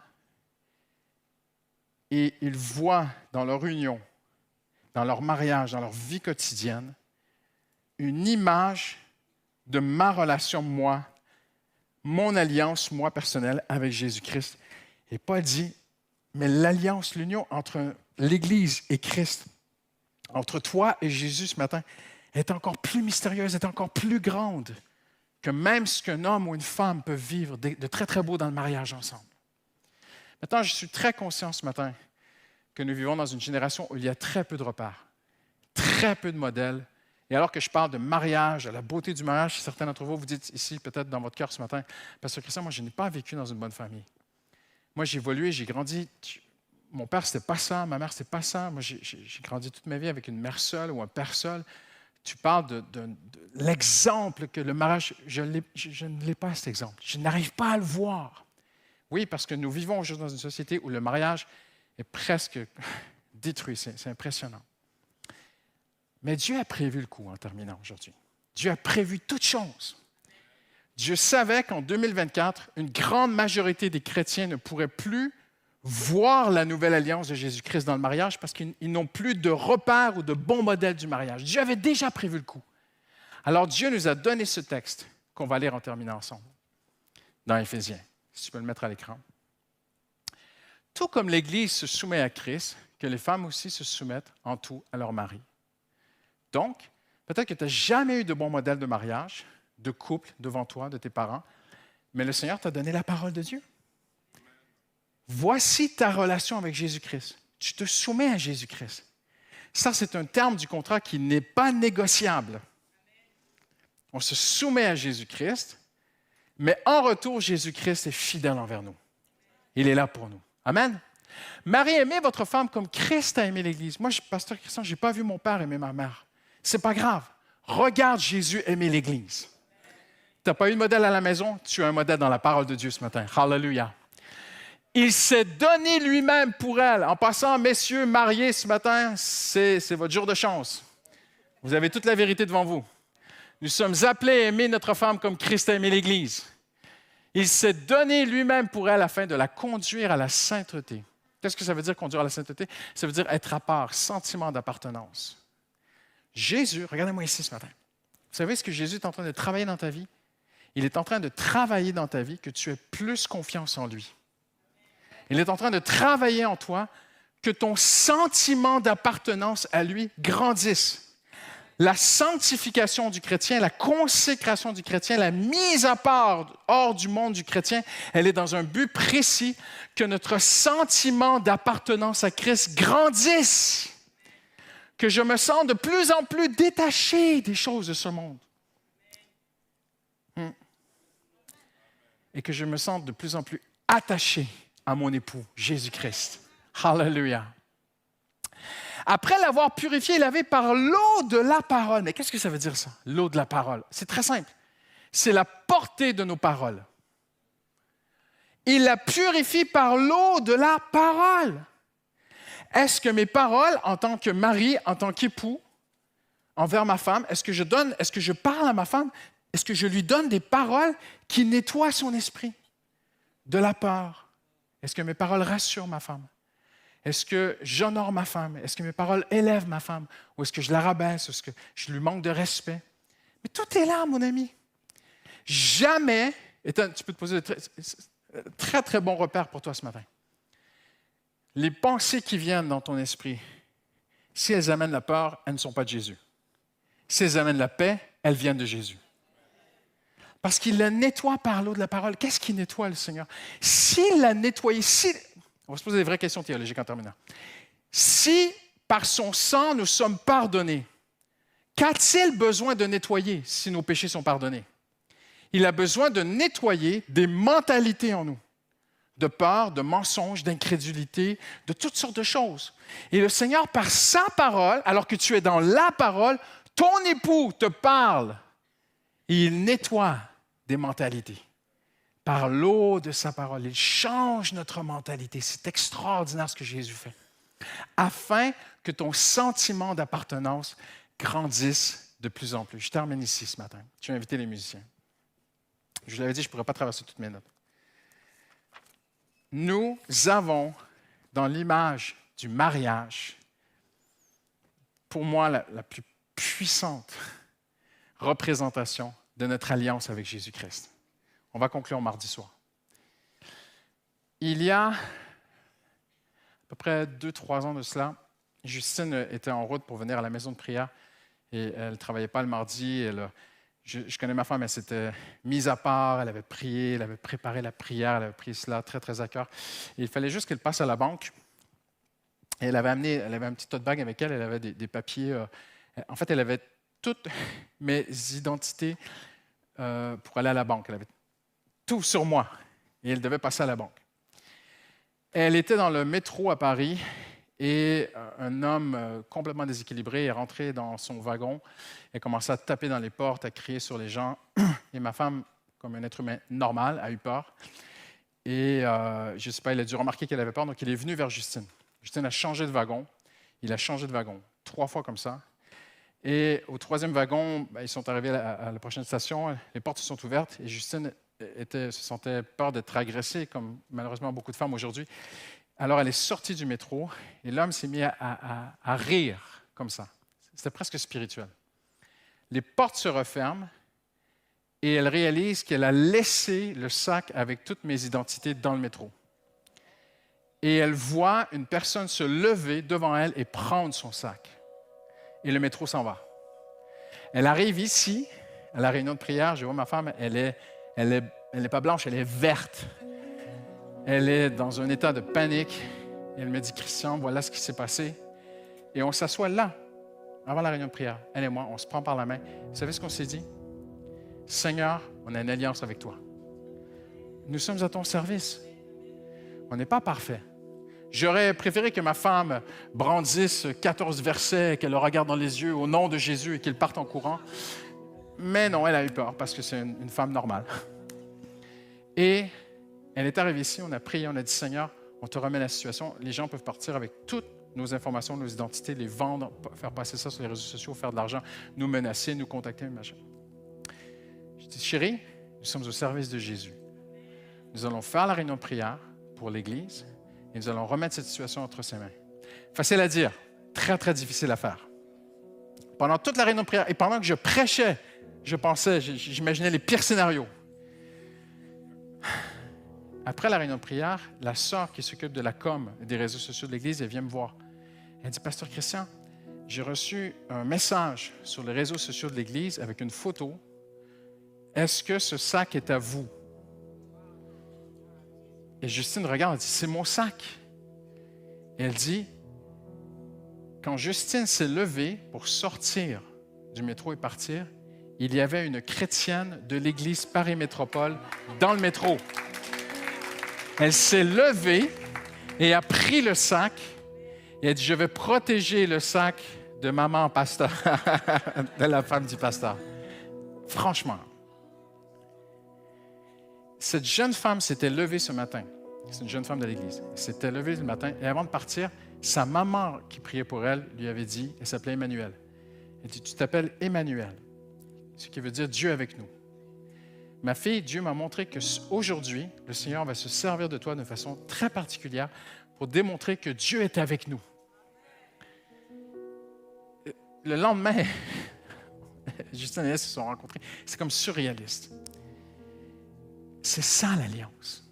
et il voit dans leur union, dans leur mariage, dans leur vie quotidienne, une image de ma relation, moi, mon alliance, moi, personnelle, avec Jésus-Christ. Et Paul dit, mais l'alliance, l'union entre l'Église et Christ, entre toi et Jésus ce matin, est encore plus mystérieuse, est encore plus grande que même ce qu'un homme ou une femme peut vivre de très, très beau dans le mariage ensemble. Maintenant, je suis très conscient ce matin que nous vivons dans une génération où il y a très peu de repères, très peu de modèles. Et alors que je parle de mariage, de la beauté du mariage, certains d'entre vous, vous dites ici, peut-être dans votre cœur ce matin, Pasteur Christian, moi, je n'ai pas vécu dans une bonne famille. Moi, j'ai évolué, j'ai grandi. Mon père, c'était pas ça, ma mère, c'était pas ça. Moi, j'ai grandi toute ma vie avec une mère seule ou un père seul. Tu parles de l'exemple que le mariage, je ne l'ai pas cet exemple. Je n'arrive pas à le voir. Oui, parce que nous vivons aujourd'hui dans une société où le mariage est presque détruit. C'est impressionnant. Mais Dieu a prévu le coup en terminant aujourd'hui. Dieu a prévu toutes choses. Dieu savait qu'en 2024, une grande majorité des chrétiens ne pourraient plus voir la nouvelle alliance de Jésus-Christ dans le mariage parce qu'ils n'ont plus de repères ou de bons modèles du mariage. Dieu avait déjà prévu le coup. Alors Dieu nous a donné ce texte qu'on va lire en terminant ensemble dans Éphésiens. Si tu peux le mettre à l'écran. Tout comme l'Église se soumet à Christ, que les femmes aussi se soumettent en tout à leur mari. Donc, peut-être que tu n'as jamais eu de bon modèle de mariage, de couple devant toi, de tes parents, mais le Seigneur t'a donné la parole de Dieu. Voici ta relation avec Jésus-Christ. Tu te soumets à Jésus-Christ. Ça, c'est un terme du contrat qui n'est pas négociable. On se soumet à Jésus-Christ, mais en retour, Jésus-Christ est fidèle envers nous. Il est là pour nous. Amen. Marie, aimez votre femme comme Christ a aimé l'Église. Moi, pasteur Christian, je n'ai pas vu mon père aimer ma mère. Ce n'est pas grave. Regarde Jésus aimer l'Église. Tu n'as pas eu de modèle à la maison, tu as un modèle dans la parole de Dieu ce matin. Hallelujah. Il s'est donné lui-même pour elle. En passant, messieurs mariés ce matin, c'est votre jour de chance. Vous avez toute la vérité devant vous. Nous sommes appelés à aimer notre femme comme Christ a aimé l'Église. Il s'est donné lui-même pour elle afin de la conduire à la sainteté. Qu'est-ce que ça veut dire conduire à la sainteté? Ça veut dire être à part, sentiment d'appartenance. Jésus, regardez-moi ici ce matin. Vous savez ce que Jésus est en train de travailler dans ta vie? Il est en train de travailler dans ta vie que tu aies plus confiance en lui. Il est en train de travailler en toi que ton sentiment d'appartenance à lui grandisse. la sanctification du chrétien, la consécration du chrétien, la mise à part hors du monde du chrétien, elle est dans un but précis, que notre sentiment d'appartenance à Christ grandisse, que je me sens de plus en plus détaché des choses de ce monde. Et que je me sente de plus en plus attaché à mon époux, Jésus-Christ. Hallelujah. Après l'avoir purifié et lavé par l'eau de la parole. Mais qu'est-ce que ça veut dire ça, l'eau de la parole? C'est très simple. C'est la portée de nos paroles. Il la purifie par l'eau de la parole. Est-ce que mes paroles, en tant que mari, en tant qu'époux, envers ma femme, est-ce que je parle à ma femme? Est-ce que je lui donne des paroles qui nettoient son esprit de la peur? Est-ce que mes paroles rassurent ma femme? Est-ce que j'honore ma femme? Est-ce que mes paroles élèvent ma femme? Ou est-ce que je la rabaisse? Est-ce que je lui manque de respect? Mais tout est là, mon ami. Jamais, et tu peux te poser de très, très bon repère pour toi ce matin. Les pensées qui viennent dans ton esprit, si elles amènent la peur, elles ne sont pas de Jésus. Si elles amènent la paix, elles viennent de Jésus. Parce qu'il la nettoie par l'eau de la parole. Qu'est-ce qui nettoie le Seigneur? S'il l'a nettoyé, on va se poser des vraies questions théologiques en terminant. Si par son sang nous sommes pardonnés, qu'a-t-il besoin de nettoyer si nos péchés sont pardonnés? Il a besoin de nettoyer des mentalités en nous, de peur, de mensonge, d'incrédulité, de toutes sortes de choses. Et le Seigneur, par sa parole, alors que tu es dans la parole, ton époux te parle et il nettoie des mentalités. Par l'eau de sa parole, il change notre mentalité. C'est extraordinaire ce que Jésus fait. Afin que ton sentiment d'appartenance grandisse de plus en plus. Je termine ici ce matin. Je vais inviter les musiciens. Je vous l'avais dit, je ne pourrais pas traverser toutes mes notes. Nous avons, dans l'image du mariage, pour moi, la plus puissante représentation de notre alliance avec Jésus-Christ. On va conclure mardi soir. Il y a à peu près 2-3 ans de cela, Justine était en route pour venir à la maison de prière et elle ne travaillait pas le mardi. Je connais ma femme, elle s'était mise à part, elle avait prié, elle avait préparé la prière, elle avait pris cela très, très à cœur. Et il fallait juste qu'elle passe à la banque. Et elle avait un petit tote bag avec elle, elle avait des papiers. En fait, elle avait toutes mes identités pour aller à la banque. Elle avait tout sur moi et elle devait passer à la banque. Elle était dans le métro à Paris et un homme complètement déséquilibré est rentré dans son wagon et commençait à taper dans les portes, à crier sur les gens. Et ma femme, comme un être humain normal, a eu peur. Et je ne sais pas, il a dû remarquer qu'elle avait peur, donc il est venu vers Justine. Justine a changé de wagon. Il a changé de wagon 3 fois comme ça. Et au 3e wagon, ils sont arrivés à la prochaine station, les portes se sont ouvertes et Justine se sentait peur d'être agressée, comme malheureusement beaucoup de femmes aujourd'hui. Alors elle est sortie du métro et l'homme s'est mis à rire comme ça. C'était presque spirituel. Les portes se referment et elle réalise qu'elle a laissé le sac avec toutes mes identités dans le métro. Et elle voit une personne se lever devant elle et prendre son sac. Et le métro s'en va. Elle arrive ici, à la réunion de prière, je vois ma femme, elle est pas blanche, elle est verte. Elle est dans un état de panique. Et elle me dit, Christian, voilà ce qui s'est passé. Et on s'assoit là, avant la réunion de prière. Elle et moi, on se prend par la main. Vous savez ce qu'on s'est dit? Seigneur, on a une alliance avec toi. Nous sommes à ton service. On n'est pas parfait. J'aurais préféré que ma femme brandisse 14 versets, qu'elle le regarde dans les yeux au nom de Jésus et qu'il parte en courant. Mais non, elle a eu peur parce que c'est une femme normale. Et elle est arrivée ici, on a prié, on a dit, Seigneur, on te remet la situation. Les gens peuvent partir avec toutes nos informations, nos identités, les vendre, faire passer ça sur les réseaux sociaux, faire de l'argent, nous menacer, nous contacter, machin. Je dis, chérie, nous sommes au service de Jésus. Nous allons faire la réunion de prière pour l'Église et nous allons remettre cette situation entre ses mains. Facile à dire, très, très difficile à faire. Pendant toute la réunion de prière et pendant que je prêchais, je pensais, j'imaginais les pires scénarios. Après la réunion de prière, la sœur qui s'occupe de la com et des réseaux sociaux de l'Église, elle vient me voir. Elle dit, Pasteur Christian, j'ai reçu un message sur les réseaux sociaux de l'Église avec une photo. Est-ce que ce sac est à vous? Et Justine regarde, elle dit, c'est mon sac. Et elle dit, quand Justine s'est levée pour sortir du métro et partir, il y avait une chrétienne de l'Église Paris Métropole dans le métro. Elle s'est levée et a pris le sac et a dit, je vais protéger le sac de maman pasteur, de la femme du pasteur. Franchement. Cette jeune femme s'était levée ce matin. C'est une jeune femme de l'Église. Elle s'était levée le matin et avant de partir, sa maman qui priait pour elle lui avait dit, elle s'appelait Emmanuel. Elle dit, tu t'appelles Emmanuel, ce qui veut dire Dieu avec nous. Ma fille, Dieu m'a montré qu'aujourd'hui, le Seigneur va se servir de toi de façon très particulière pour démontrer que Dieu est avec nous. Le lendemain, Justine et elle se sont rencontrés. C'est comme surréaliste. C'est ça l'alliance.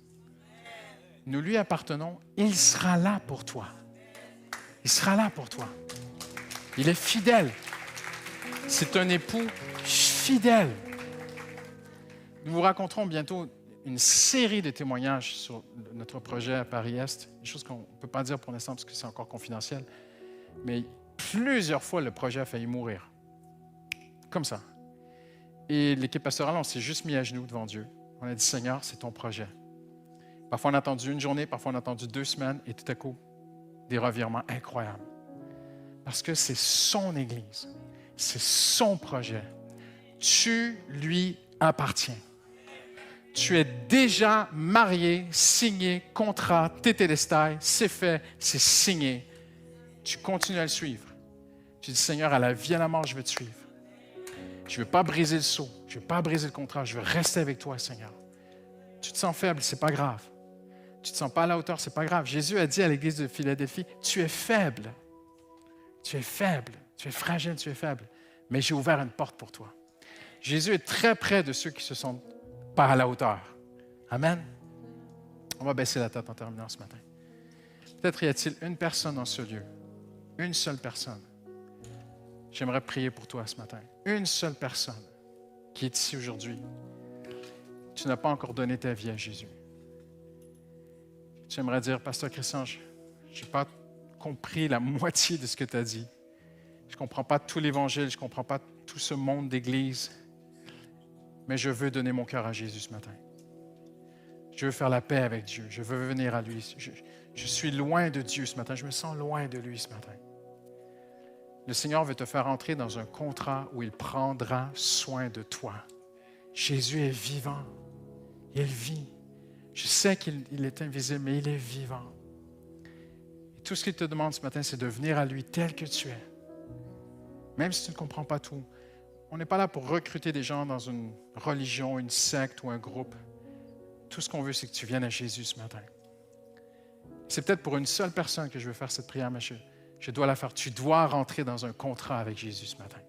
Nous lui appartenons. Il sera là pour toi. Il sera là pour toi. Il est fidèle. C'est un époux fidèle. Nous vous raconterons bientôt une série de témoignages sur notre projet à Paris-Est, des choses qu'on ne peut pas dire pour l'instant parce que c'est encore confidentiel, mais plusieurs fois, le projet a failli mourir. Comme ça. Et l'équipe pastorale, on s'est juste mis à genoux devant Dieu. On a dit, Seigneur, c'est ton projet. Parfois, on a attendu une journée, parfois, on a attendu 2 semaines, et tout à coup, des revirements incroyables. Parce que c'est son Église. C'est son projet. Tu lui appartiens. Tu es déjà marié, signé, contrat, tétélestai, c'est fait, c'est signé. Tu continues à le suivre. Tu dis, Seigneur, à la vie, à la mort, je vais te suivre. Je ne veux pas briser le sceau. Je ne veux pas briser le contrat. Je veux rester avec toi, Seigneur. Tu te sens faible, ce n'est pas grave. Tu ne te sens pas à la hauteur, ce n'est pas grave. Jésus a dit à l'église de Philadelphie, tu es faible. Tu es faible. Tu es fragile, tu es faible. Mais j'ai ouvert une porte pour toi. Jésus est très près de ceux qui ne se sentent pas à la hauteur. Amen. On va baisser la tête en terminant ce matin. Peut-être y a-t-il une personne dans ce lieu. Une seule personne. J'aimerais prier pour toi ce matin. Une seule personne qui est ici aujourd'hui. Tu n'as pas encore donné ta vie à Jésus. J'aimerais dire, Pasteur Christian, je n'ai pas compris la moitié de ce que tu as dit. Je ne comprends pas tout l'Évangile, je ne comprends pas tout ce monde d'Église, mais je veux donner mon cœur à Jésus ce matin. Je veux faire la paix avec Dieu. Je veux venir à lui. Je suis loin de Dieu ce matin. Je me sens loin de lui ce matin. Le Seigneur veut te faire entrer dans un contrat où il prendra soin de toi. Jésus est vivant. Il vit. Je sais qu'il est invisible, mais il est vivant. Et tout ce qu'il te demande ce matin, c'est de venir à lui tel que tu es. Même si tu ne comprends pas tout. On n'est pas là pour recruter des gens dans une religion, une secte ou un groupe. Tout ce qu'on veut, c'est que tu viennes à Jésus ce matin. C'est peut-être pour une seule personne que je veux faire cette prière, mais je dois la faire. Tu dois rentrer dans un contrat avec Jésus ce matin.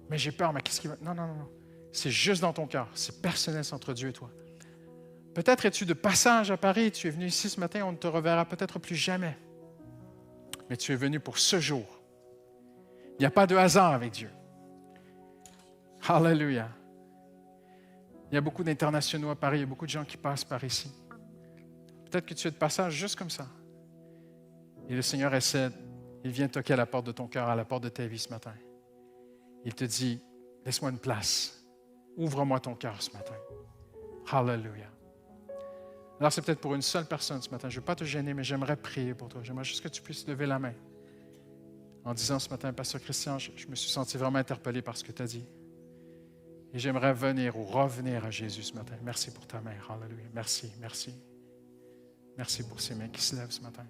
Mais j'ai peur, mais qu'est-ce qui va... Non. C'est juste dans ton cœur. C'est personnel, c'est entre Dieu et toi. Peut-être es-tu de passage à Paris. Tu es venu ici ce matin, on ne te reverra peut-être plus jamais. Mais tu es venu pour ce jour. Il n'y a pas de hasard avec Dieu. Alléluia. Il y a beaucoup d'internationaux à Paris. Il y a beaucoup de gens qui passent par ici. Peut-être que tu es de passage juste comme ça. Et le Seigneur il vient toquer à la porte de ton cœur, à la porte de ta vie ce matin. Il te dit, laisse-moi une place. Ouvre-moi ton cœur ce matin. Alléluia. Alors, c'est peut-être pour une seule personne ce matin. Je ne veux pas te gêner, mais j'aimerais prier pour toi. J'aimerais juste que tu puisses lever la main en disant ce matin, Pasteur Christian, je me suis senti vraiment interpellé par ce que tu as dit. Et j'aimerais venir ou revenir à Jésus ce matin. Merci pour ta main. Alléluia. Merci. Merci pour ces mains qui se lèvent ce matin.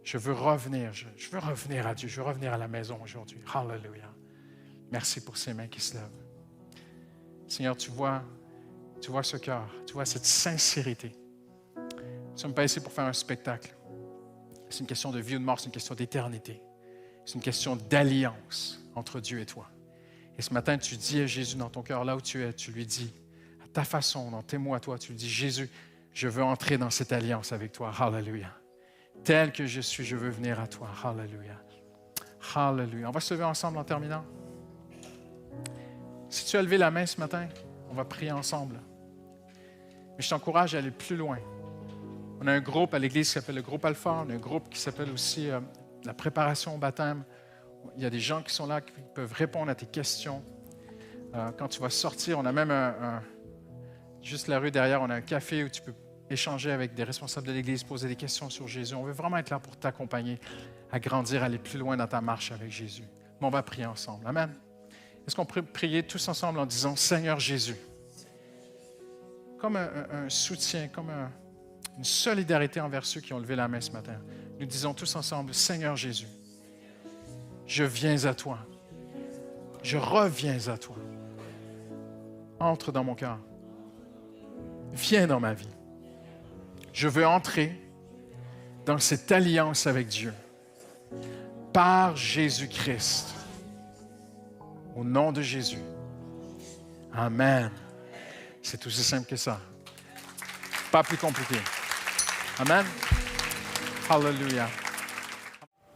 Je veux revenir. Je veux revenir à Dieu. Je veux revenir à la maison aujourd'hui. Alléluia. Merci pour ces mains qui se lèvent. Seigneur, tu vois ce cœur. Tu vois cette sincérité. Nous ne sommes pas ici pour faire un spectacle. C'est une question de vie ou de mort. C'est une question d'éternité. C'est une question d'alliance entre Dieu et toi. Et ce matin, tu dis à Jésus dans ton cœur, là où tu es, tu lui dis, à ta façon, dans tes mots à toi, tu lui dis, Jésus, je veux entrer dans cette alliance avec toi. Alléluia. Tel que je suis, je veux venir à toi. Alléluia. Hallelujah. On va se lever ensemble en terminant. Si tu as levé la main ce matin, on va prier ensemble. Mais je t'encourage à aller plus loin. On a un groupe à l'église qui s'appelle le groupe Alpha. On a un groupe qui s'appelle aussi la préparation au baptême. Il y a des gens qui sont là qui peuvent répondre à tes questions. Quand tu vas sortir, on a même juste la rue derrière, on a un café où tu peux échanger avec des responsables de l'église, poser des questions sur Jésus. On veut vraiment être là pour t'accompagner à grandir, à aller plus loin dans ta marche avec Jésus. Mais on va prier ensemble. Amen. Est-ce qu'on peut prier tous ensemble en disant « Seigneur Jésus », comme un soutien, comme une solidarité envers ceux qui ont levé la main ce matin. Nous disons tous ensemble « Seigneur Jésus, je viens à toi. Je reviens à toi. Entre dans mon cœur. Viens dans ma vie. Je veux entrer dans cette alliance avec Dieu par Jésus-Christ. Au nom de Jésus. Amen. C'est aussi simple que ça. Pas plus compliqué. Amen. Hallelujah.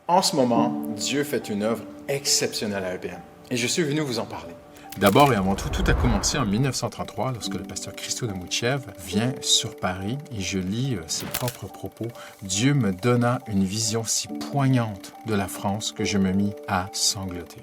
En ce moment, Dieu fait une œuvre exceptionnelle à EPM. Et je suis venu vous en parler. D'abord et avant tout a commencé en 1933 lorsque le pasteur Christo de Mouchev vient sur Paris et je lis ses propres propos. Dieu me donna une vision si poignante de la France que je me mis à sangloter.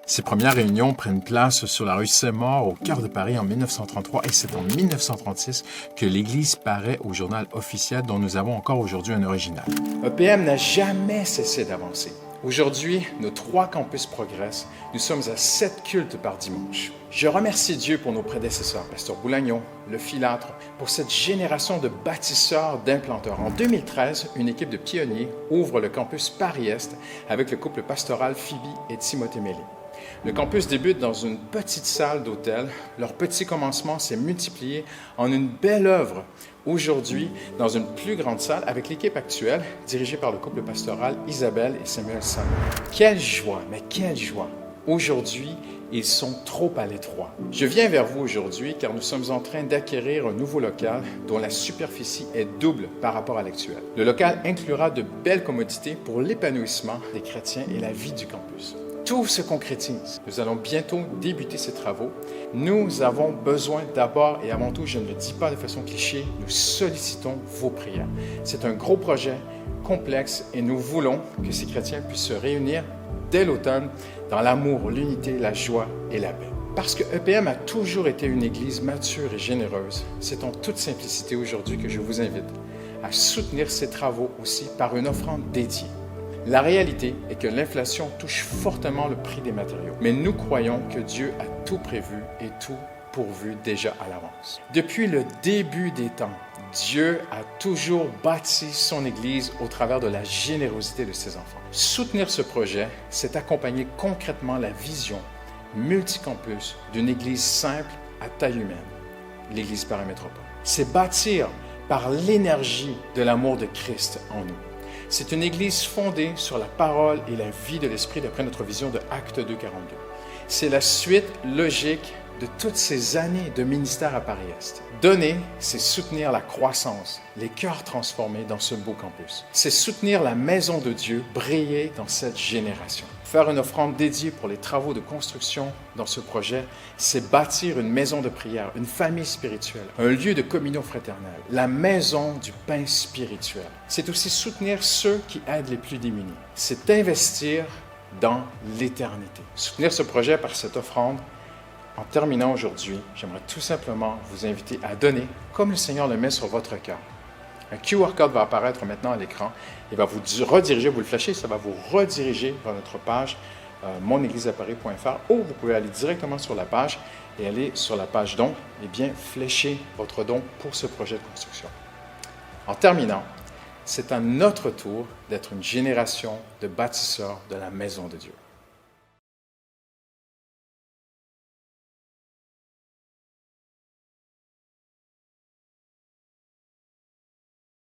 Ces premières réunions prennent place sur la rue Saint-Maur au cœur de Paris en 1933 et c'est en 1936 que l'Église paraît au journal officiel dont nous avons encore aujourd'hui un original. EPM n'a jamais cessé d'avancer. Aujourd'hui, nos 3 campus progressent. Nous sommes à 7 cultes par dimanche. Je remercie Dieu pour nos prédécesseurs, Pasteur Boulagnon, le Filâtre, pour cette génération de bâtisseurs, d'implanteurs. En 2013, une équipe de pionniers ouvre le campus Paris-Est avec le couple pastoral Phoebe et Timothée Mélé. Le campus débute dans une petite salle d'hôtel. Leur petit commencement s'est multiplié en une belle œuvre. Aujourd'hui, dans une plus grande salle avec l'équipe actuelle, dirigée par le couple pastoral Isabelle et Samuel Samuel. Quelle joie, mais quelle joie! Aujourd'hui, ils sont trop à l'étroit. Je viens vers vous aujourd'hui car nous sommes en train d'acquérir un nouveau local dont la superficie est double par rapport à l'actuel. Le local inclura de belles commodités pour l'épanouissement des chrétiens et la vie du campus. Tout se concrétise. Nous allons bientôt débuter ces travaux. Nous avons besoin d'abord et avant tout, je ne le dis pas de façon cliché, nous sollicitons vos prières. C'est un gros projet complexe et nous voulons que ces chrétiens puissent se réunir dès l'automne dans l'amour, l'unité, la joie et la paix. Parce que EPM a toujours été une église mature et généreuse, c'est en toute simplicité aujourd'hui que je vous invite à soutenir ces travaux aussi par une offrande dédiée. La réalité est que l'inflation touche fortement le prix des matériaux. Mais nous croyons que Dieu a tout prévu et tout pourvu déjà à l'avance. Depuis le début des temps, Dieu a toujours bâti son Église au travers de la générosité de ses enfants. Soutenir ce projet, c'est accompagner concrètement la vision multicampus d'une Église simple à taille humaine, l'Église Paris Métropole. C'est bâtir par l'énergie de l'amour de Christ en nous. C'est une Église fondée sur la parole et la vie de l'Esprit d'après notre vision de Actes 2, 42. C'est la suite logique de toutes ces années de ministère à Paris-Est. Donner, c'est soutenir la croissance, les cœurs transformés dans ce beau campus. C'est soutenir la maison de Dieu briller dans cette génération. Faire une offrande dédiée pour les travaux de construction dans ce projet, c'est bâtir une maison de prière, une famille spirituelle, un lieu de communion fraternelle, la maison du pain spirituel. C'est aussi soutenir ceux qui aident les plus démunis. C'est investir dans l'éternité. Soutenir ce projet par cette offrande. En terminant aujourd'hui, j'aimerais tout simplement vous inviter à donner comme le Seigneur le met sur votre cœur. Un QR code va apparaître maintenant à l'écran. Il va vous rediriger, vous le flashez, ça va vous rediriger vers notre page monégliseaparis.fr ou vous pouvez aller directement sur la page et aller sur la page don et bien flécher votre don pour ce projet de construction. En terminant, c'est à notre tour d'être une génération de bâtisseurs de la maison de Dieu.